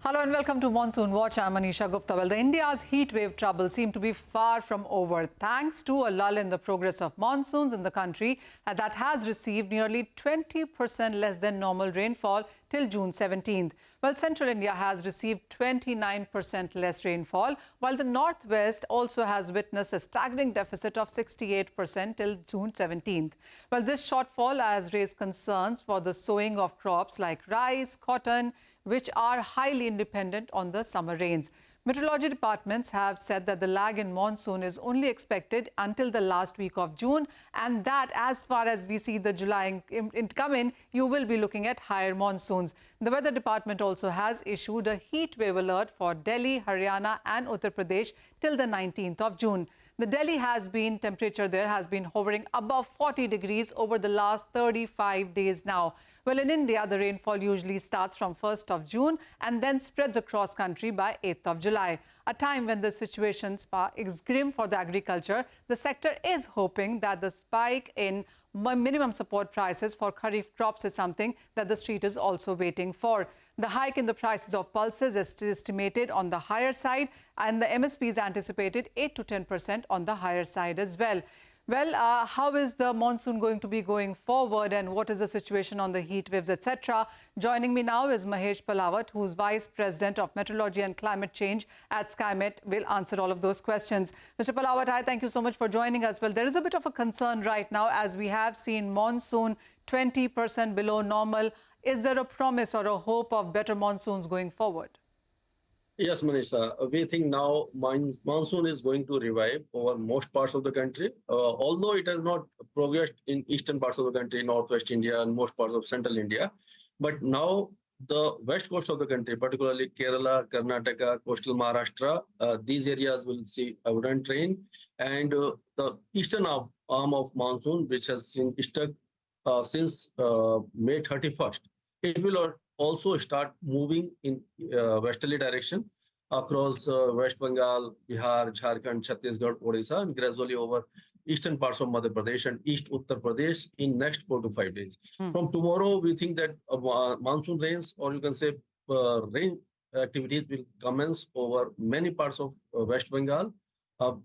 Hello and welcome to Monsoon Watch. I'm Manisha Gupta. Well, India's heat wave troubles seem to be far from over thanks to a lull in the progress of monsoons in the country that has received nearly 20% less than normal rainfall till June 17th. Well, central India has received 29% less rainfall, while the northwest also has witnessed a staggering deficit of 68% till June 17th. Well, this shortfall has raised concerns for the sowing of crops like rice, cotton, which are highly dependent on the summer rains. Meteorology departments have said that the lag in monsoon is only expected until the last week of June, and that as far as we see the July come in, you will be looking at higher monsoons. The weather department also has issued a heat wave alert for Delhi, Haryana and Uttar Pradesh till the 19th of June. The Delhi temperature there has been hovering above 40 degrees over the last 35 days now. Well, in India, the rainfall usually starts from 1st of June and then spreads across country by 8th of July, a time when the situation is grim for the agriculture. The sector is hoping that the spike in minimum support prices for kharif crops is something that the street is also waiting for. The hike in the prices of pulses is estimated on the higher side, and the MSP is anticipated 8 to 10% on the higher side as well. Well, how is the monsoon going to be going forward, and what is the situation on the heat waves, etc.? Joining me now is Mahesh Palawat, who's Vice President of Meteorology and Climate Change at SkyMet. Will answer all of those questions. Mr. Palawat, I thank you so much for joining us. Well, there is a bit of a concern right now as we have seen monsoon 20% below normal. Is there a promise or a hope of better monsoons going forward? Yes, Manisha. We think now monsoon is going to revive over most parts of the country, although it has not progressed in eastern parts of the country, northwest India and most parts of central India. But now the west coast of the country, particularly Kerala, Karnataka, coastal Maharashtra, these areas will see abundant rain. And the eastern arm of monsoon, which has been stuck since May 31st, it will also start moving in westerly direction across West Bengal, Bihar, Jharkhand, Chhattisgarh, Odisha, and gradually over eastern parts of Madhya Pradesh and East Uttar Pradesh in next 4 to 5 days. From tomorrow, we think that monsoon rains, or you can say rain activities, will commence over many parts of West Bengal,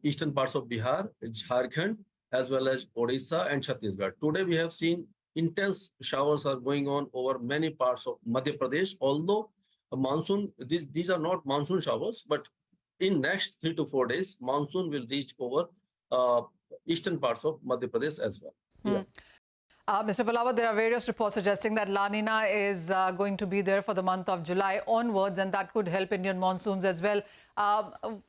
eastern parts of Bihar, Jharkhand, as well as Odisha and Chhattisgarh. Today, we have seen intense showers are going on over many parts of Madhya Pradesh, although monsoon, these are not monsoon showers, but in next 3 to 4 days, monsoon will reach over eastern parts of Madhya Pradesh as well. Yeah. Mr. Palawat, there are various reports suggesting that La Nina is going to be there for the month of July onwards, and that could help Indian monsoons as well.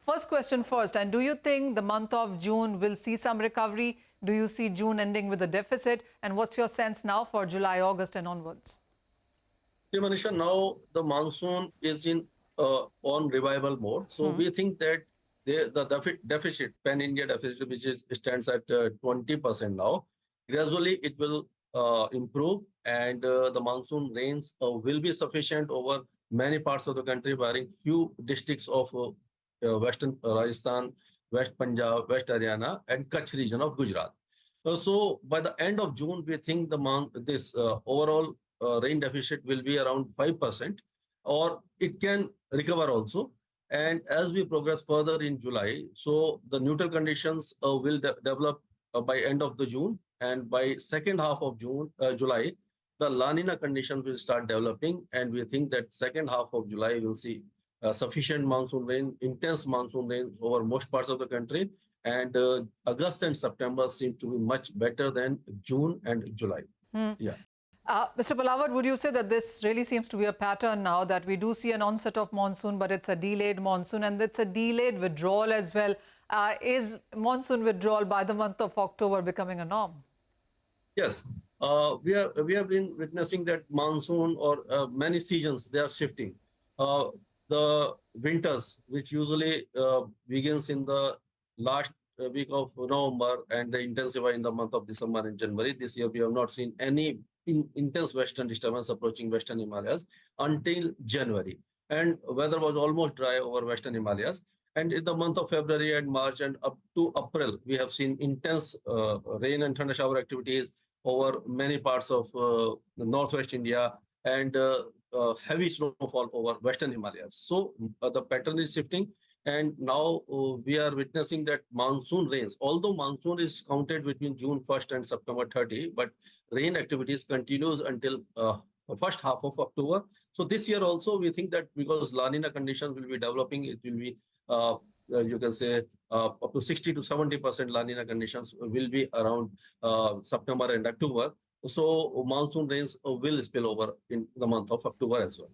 First question first, and do you think the month of June will see some recovery? Do you see June ending with a deficit? And what's your sense now for July, August and onwards? See, Manisha, now the monsoon is in on revival mode. So we think that the deficit, pan-India deficit, which stands at 20% now, gradually it will improve, and the monsoon rains will be sufficient over many parts of the country, barring few districts of western Rajasthan, West Punjab, West Haryana, and Kutch region of Gujarat. So by the end of June, we think this overall rain deficit will be around 5%, or it can recover also. And as we progress further in July, so the neutral conditions will develop by end of the June, and by second half of July, the La Nina conditions will start developing, and we think that second half of July will see sufficient monsoon rain, intense monsoon rain over most parts of the country, and August and September seem to be much better than June and July. Yeah. Mr. Palawat, would you say that this really seems to be a pattern now, that we do see an onset of monsoon, but it's a delayed monsoon and it's a delayed withdrawal as well? Is monsoon withdrawal by the month of October becoming a norm? Yes, we have been witnessing that monsoon, or many seasons, they are shifting. The winters, which usually begins in the last week of November and they intensify in the month of December and January. This year, we have not seen any intense western disturbance approaching Western Himalayas until January. And weather was almost dry over Western Himalayas. And in the month of February and March and up to April, we have seen intense rain and thunder shower activities over many parts of northwest India. And heavy snowfall over Western Himalayas. So the pattern is shifting. And now we are witnessing that monsoon rains, although monsoon is counted between June 1st and September 30, but rain activities continues until first half of October. So this year also, we think that because La Nina conditions will be developing, it will be, you can say, up to 60 to 70% La Nina conditions will be around September and October. So monsoon rains will spill over in the month of October as well.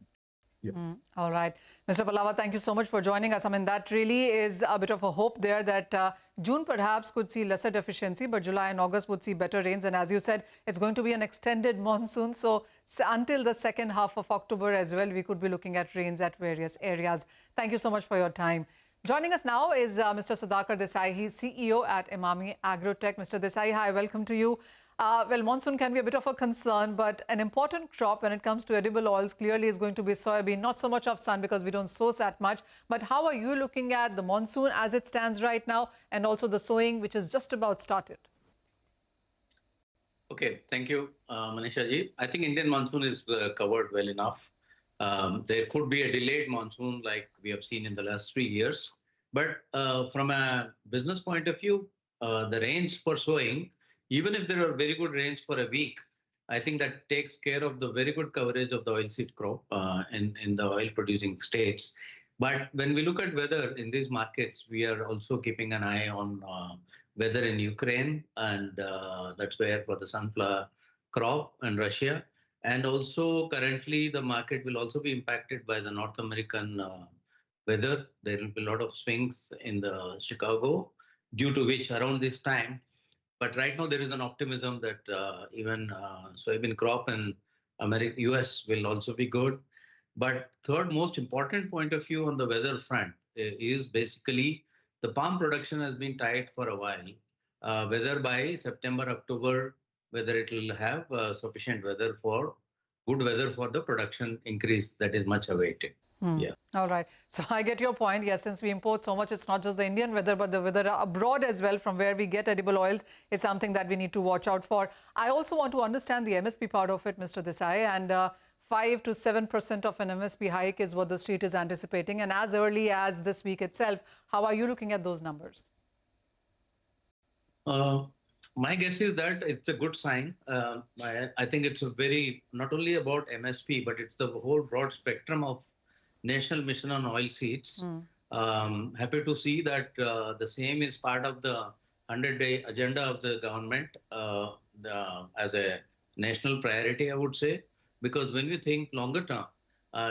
Yeah. All right. Mr. Pallava, thank you so much for joining us. I mean, that really is a bit of a hope there that June perhaps could see lesser deficiency, but July and August would see better rains. And as you said, it's going to be an extended monsoon. So until the second half of October as well, we could be looking at rains at various areas. Thank you so much for your time. Joining us now is Mr. Sudhakar Desai. He's CEO at Imami Agrotech. Mr. Desai, hi, welcome to you. Well, monsoon can be a bit of a concern, but an important crop when it comes to edible oils clearly is going to be soybean. Not so much of sun because we don't sow that much. But how are you looking at the monsoon as it stands right now and also the sowing, which is just about started? Okay, thank you, Manisha ji. I think Indian monsoon is covered well enough. There could be a delayed monsoon like we have seen in the last 3 years. But from a business point of view, the rains for sowing, even if there are very good rains for a week, I think that takes care of the very good coverage of the oilseed crop in the oil-producing states. But when we look at weather in these markets, we are also keeping an eye on weather in Ukraine, and that's where for the sunflower crop and Russia. And also currently the market will also be impacted by the North American weather. There will be a lot of swings in the Chicago, due to which around this time. But right now there is an optimism that even soybean crop in US will also be good. But third most important point of view on the weather front is basically the palm production has been tight for a while. Whether by September, October, whether it will have sufficient weather for good weather for the production increase that is much awaited. Yeah. All right. So I get your point. Yes, since we import so much, it's not just the Indian weather, but the weather abroad as well from where we get edible oils. It's something that we need to watch out for. I also want to understand the MSP part of it, Mr. Desai, and 5 to 7% of an MSP hike is what the street is anticipating. And as early as this week itself, how are you looking at those numbers? My guess is that it's a good sign. I think it's a very, not only about MSP, but it's the whole broad spectrum of National Mission on Oilseeds. Happy to see that the same is part of the 100-day agenda of the government as a national priority, I would say. Because when we think longer term,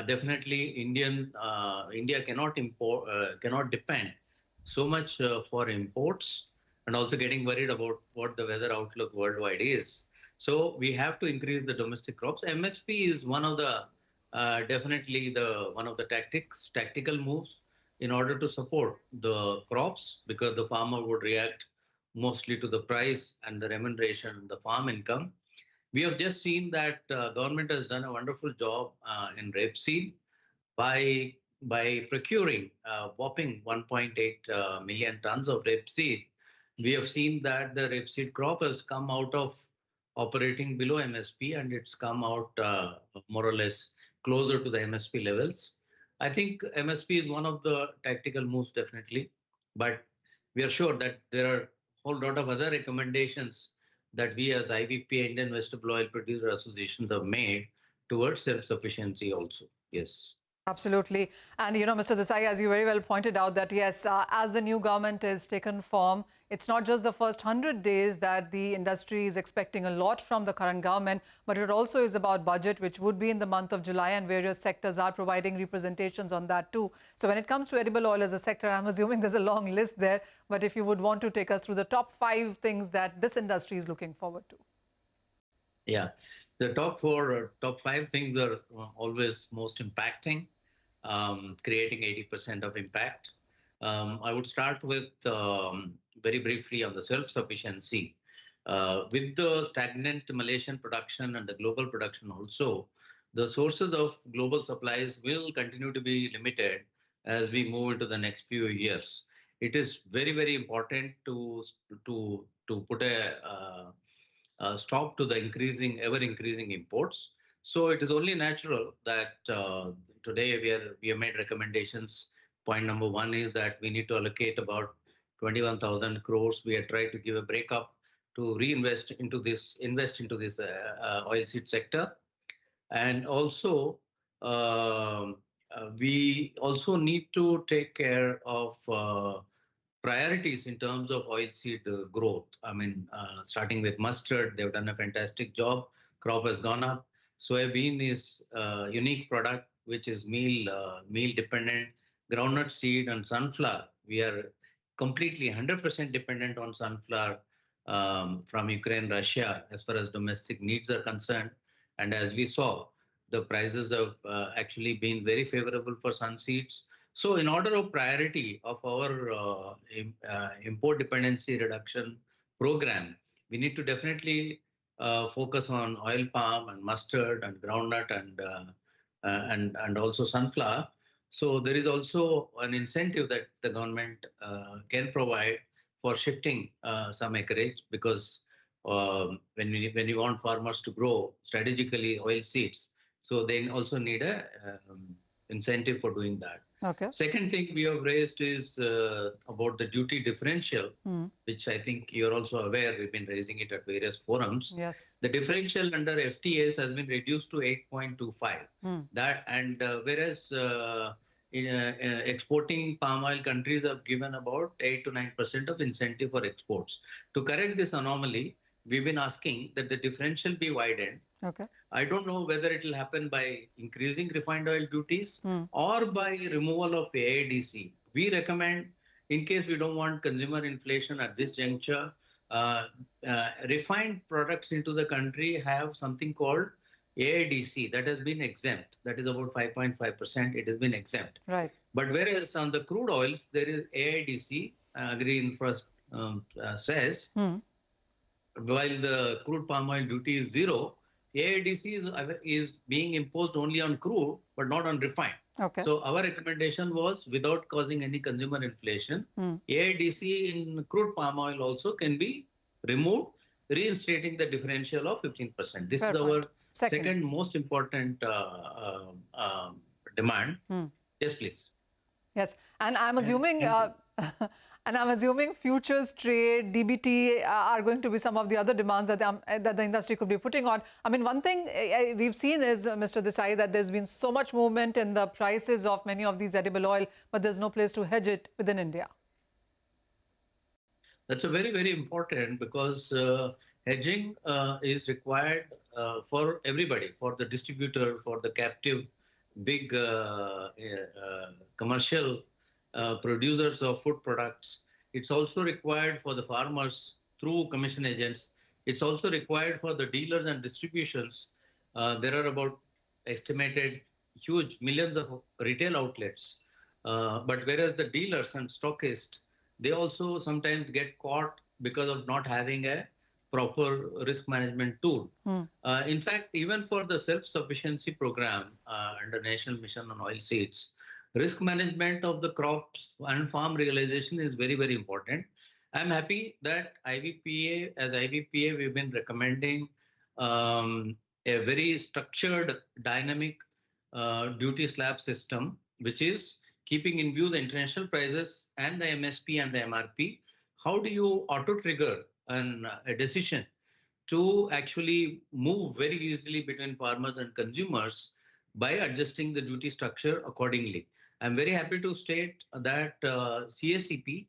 definitely India cannot import, cannot depend so much for imports, and also getting worried about what the weather outlook worldwide is. So we have to increase the domestic crops. MSP is one of the definitely one of the tactical moves in order to support the crops, because the farmer would react mostly to the price and the remuneration, the farm income. We have just seen that government has done a wonderful job in rapeseed by procuring whopping 1.8 million tons of rapeseed. We have seen that the rapeseed crop has come out of operating below MSP, and it's come out more or less closer to the MSP levels. I think MSP is one of the tactical moves, definitely. But we are sure that there are a whole lot of other recommendations that we as IVP, Indian Vegetable Oil Producer Associations, have made towards self-sufficiency also. Yes. Absolutely. And, you know, Mr. Desai, as you very well pointed out, that yes, as the new government is taken form, it's not just the first 100 days that the industry is expecting a lot from the current government, but it also is about budget, which would be in the month of July, and various sectors are providing representations on that too. So when it comes to edible oil as a sector, I'm assuming there's a long list there, but if you would want to take us through the top 5 things that this industry is looking forward to. Yeah, the top 5 things are always most impacting, creating 80% of impact. I would start with very briefly on the self-sufficiency. With the stagnant Malaysian production and the global production also, the sources of global supplies will continue to be limited as we move into the next few years. It is very, very important to put a stop to the ever increasing imports. So it is only natural that today we have made recommendations. Point number one is that we need to allocate about 21,000 crores. We are trying to give a breakup to invest into this oilseed sector. And also, we also need to take care of priorities in terms of oilseed growth. I mean, starting with mustard, they've done a fantastic job. Crop has gone up. Soybean is a unique product which is meal dependent. Groundnut seed and sunflower, we are completely 100% dependent on sunflower from Ukraine, Russia, as far as domestic needs are concerned. And as we saw, the prices have actually been very favorable for sun seeds. So in order of priority of our import dependency reduction program, we need to definitely focus on oil palm and mustard and groundnut and also sunflower. So there is also an incentive that the government can provide for shifting some acreage, because when you want farmers to grow strategically oil seeds, so they also need a incentive for doing that. Okay. Second thing we have raised is about the duty differential, which I think you're also aware. We've been raising it at various forums. Yes. The differential under FTAs has been reduced to 8.25. That and whereas exporting palm oil countries have given about 8 to 9% of incentive for exports. To correct this anomaly, we've been asking that the differential be widened. Okay. I don't know whether it will happen by increasing refined oil duties or by removal of AIDC. We recommend, in case we don't want consumer inflation at this juncture, refined products into the country have something called AIDC that has been exempt. That is about 5.5%. It has been exempt. Right. But whereas on the crude oils, there is AIDC, Agri Infra says, while the crude palm oil duty is zero, AIDC is being imposed only on crude, but not on refined. Okay. So our recommendation was, without causing any consumer inflation, AIDC in crude palm oil also can be removed, reinstating the differential of 15%. This is our second most important demand. Yes, please. Yes, and I'm assuming. And I'm assuming futures trade, DBT are going to be some of the other demands that the industry could be putting on. I mean, one thing we've seen is, Mr. Desai, that there's been so much movement in the prices of many of these edible oil, but there's no place to hedge it within India. That's a very, very important, because hedging is required for everybody, for the distributor, for the captive, big commercial producers of food products. It's also required for the farmers through commission agents. It's also required for the dealers and distributions. There are about estimated huge millions of retail outlets. But whereas the dealers and stockists, they also sometimes get caught because of not having a proper risk management tool. In fact, even for the self-sufficiency program under National Mission on Oilseeds, risk management of the crops and farm realization is very, very important. I'm happy that as IVPA, we've been recommending a very structured, dynamic duty slab system, which is keeping in view the international prices and the MSP and the MRP. How do you auto-trigger a decision to actually move very easily between farmers and consumers by adjusting the duty structure accordingly? I'm very happy to state that CACP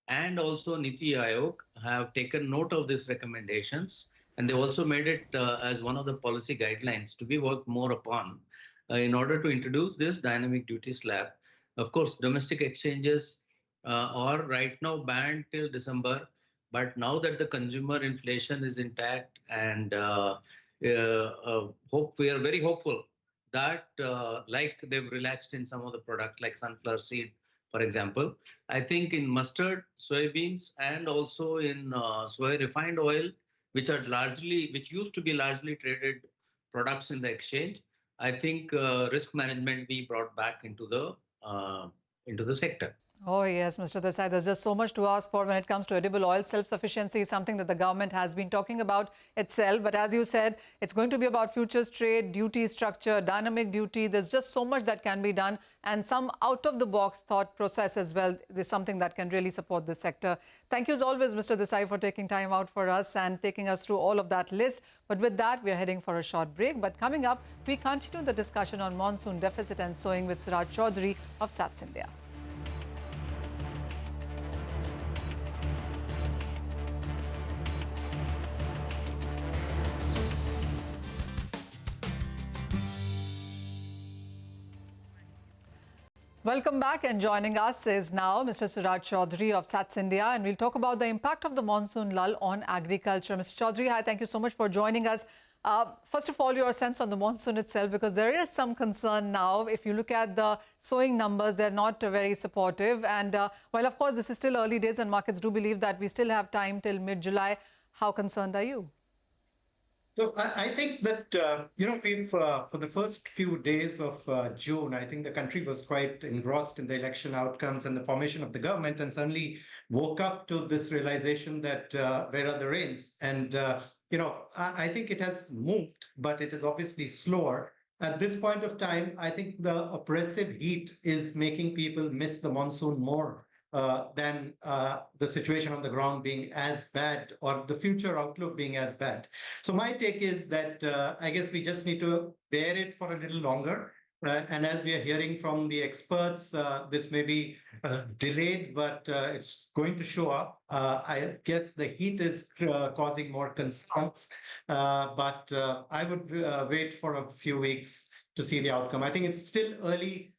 and also Niti Aayog have taken note of these recommendations, and they also made it as one of the policy guidelines to be worked more upon in order to introduce this dynamic duty slab. Of course, domestic exchanges are right now banned till December, but now that the consumer inflation is intact, and we are very hopeful that like they've relaxed in some of the products like sunflower seed, for example. I think in mustard, soybeans, and also in soy refined oil, which used to be largely traded products in the exchange, I think risk management be brought back into the sector. Oh, yes, Mr. Desai, there's just so much to ask for when it comes to edible oil. Self-sufficiency is something that the government has been talking about itself. But as you said, it's going to be about futures trade, duty structure, dynamic duty. There's just so much that can be done, and some out-of-the-box thought process as well. There's something that can really support this sector. Thank you as always, Mr. Desai, for taking time out for us and taking us through all of that list. But with that, we're heading for a short break. But coming up, we continue the discussion on monsoon deficit and sowing with Siraj Chaudhary of SATS India. Welcome back, and joining us is now Mr. Siraj Chaudhary of SATS India, and we'll talk about the impact of the monsoon lull on agriculture. Mr. Chaudhary, hi, thank you so much for joining us. First of all, your sense on the monsoon itself, because there is some concern now. If you look at the sowing numbers, they're not very supportive. And while, of course, this is still early days and markets do believe that we still have time till mid-July, how concerned are you? So I think that, we've, for the first few days of June, I think the country was quite engrossed in the election outcomes and the formation of the government, and suddenly woke up to this realization that where are the rains? And, I think it has moved, but it is obviously slower. At this point of time, I think the oppressive heat is making people miss the monsoon more than the situation on the ground being as bad, or the future outlook being as bad. So my take is that I guess we just need to bear it for a little longer. And as we are hearing from the experts, this may be delayed, but it's going to show up. I guess the heat is causing more concerns, but I would wait for a few weeks to see the outcome. I think it's still early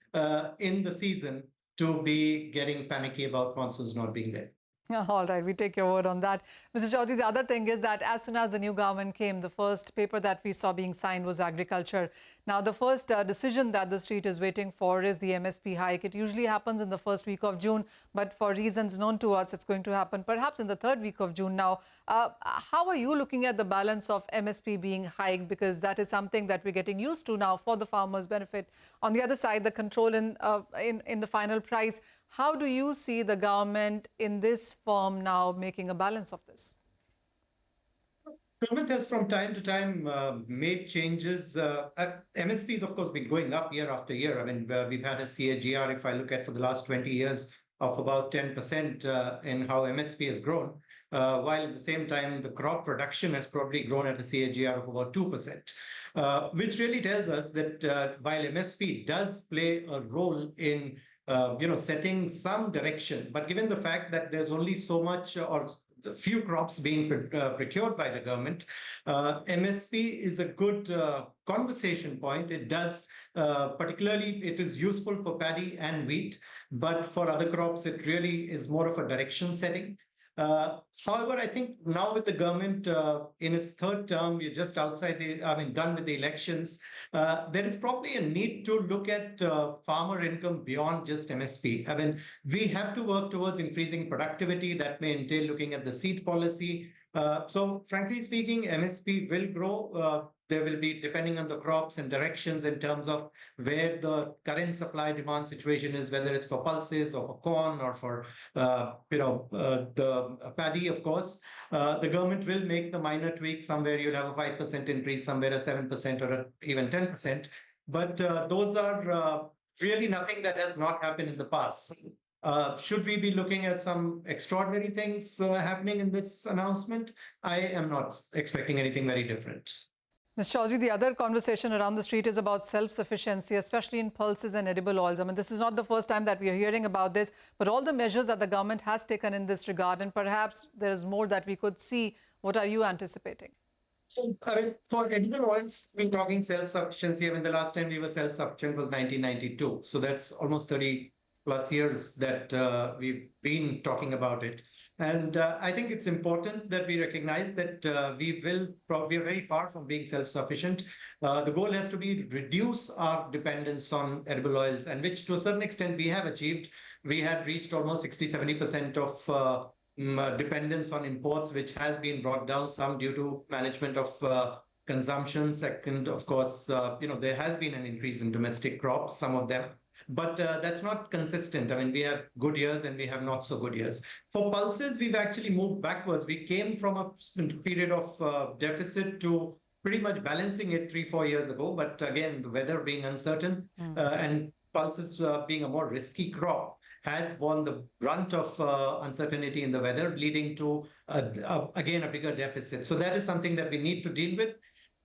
in the season to be getting panicky about monsoons not being there. All right, we take your word on that. Mr. Chaudhary, the other thing is that as soon as the new government came, the first paper that we saw being signed was agriculture. Now, the first decision that the street is waiting for is the MSP hike. It usually happens in the first week of June, but for reasons known to us, it's going to happen perhaps in the third week of June. Now, how are you looking at the balance of MSP being hiked? Because that is something that we're getting used to now for the farmers' benefit. On the other side, the control in the final price. How do you see the government in this form now making a balance of this? Government has from time to time made changes. MSP has, of course, been going up year after year. I mean, we've had a CAGR, if I look at for the last 20 years, of about 10% in how MSP has grown, while at the same time, the crop production has probably grown at a CAGR of about 2%, which really tells us that while MSP does play a role in setting some direction, but given the fact that there's only so much or a few crops being procured by the government, MSP is a good conversation point. It does, particularly, it is useful for paddy and wheat, but for other crops, it really is more of a direction setting. However, I think now with the government in its third term, we're just done with the elections. There is probably a need to look at farmer income beyond just MSP. I mean, we have to work towards increasing productivity. That may entail looking at the seed policy. So frankly speaking, MSP will grow. There will be, depending on the crops and directions in terms of where the current supply demand situation is, whether it's for pulses or for corn or for, the paddy, of course. The government will make the minor tweak. Somewhere you'll have a 5% increase, somewhere a 7% or even 10%. But those are really nothing that has not happened in the past. Should we be looking at some extraordinary things happening in this announcement? I am not expecting anything very different. Ms. Chaudhary, the other conversation around the street is about self-sufficiency, especially in pulses and edible oils. I mean, this is not the first time that we are hearing about this, but all the measures that the government has taken in this regard, and perhaps there is more that we could see. What are you anticipating? So, I mean, for edible oils, we're talking self-sufficiency. I mean, the last time we were self-sufficient was 1992. So that's almost 30 plus years that we've been talking about it. And I think it's important that we recognize that we are very far from being self-sufficient. The goal has to be reduce our dependence on edible oils, and which to a certain extent we have achieved. We had reached almost 60-70% of dependence on imports, which has been brought down, some due to management of consumption. Second, of course, there has been an increase in domestic crops, some of them. but that's not consistent. I mean, we have good years and we have not so good years. For pulses, we've actually moved backwards. We came from a period of deficit to pretty much balancing it 3-4 years ago. But again, the weather being uncertain and pulses being a more risky crop has borne the brunt of uncertainty in the weather, leading to, again, a bigger deficit. So that is something that we need to deal with.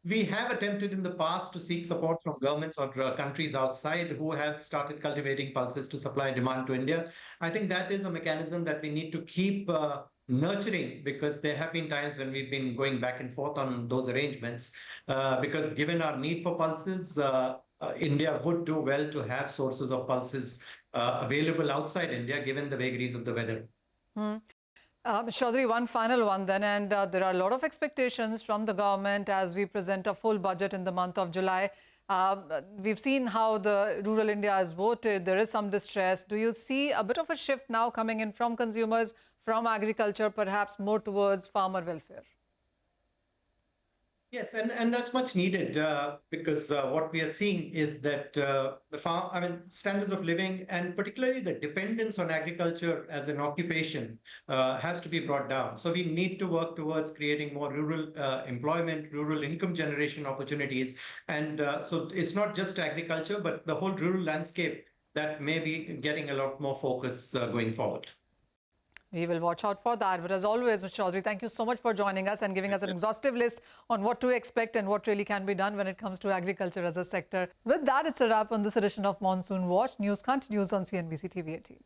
We have attempted in the past to seek support from governments or countries outside who have started cultivating pulses to supply demand to India. I think that is a mechanism that we need to keep nurturing, because there have been times when we've been going back and forth on those arrangements. Because given our need for pulses, India would do well to have sources of pulses available outside India, given the vagaries of the weather. Chaudhary, one final one then, and there are a lot of expectations from the government as we present a full budget in the month of July. We've seen how the rural India has voted. There is some distress. Do you see a bit of a shift now coming in from consumers, from agriculture, perhaps more towards farmer welfare? Yes, and that's much needed because what we are seeing is that standards of living and particularly the dependence on agriculture as an occupation has to be brought down. So we need to work towards creating more rural employment, rural income generation opportunities. And so it's not just agriculture, but the whole rural landscape that may be getting a lot more focus going forward. We will watch out for that. But as always, Mr. Chaudhary, thank you so much for joining us and giving us an exhaustive list on what to expect and what really can be done when it comes to agriculture as a sector. With that, it's a wrap on this edition of Monsoon Watch. News continues on CNBC-TV18.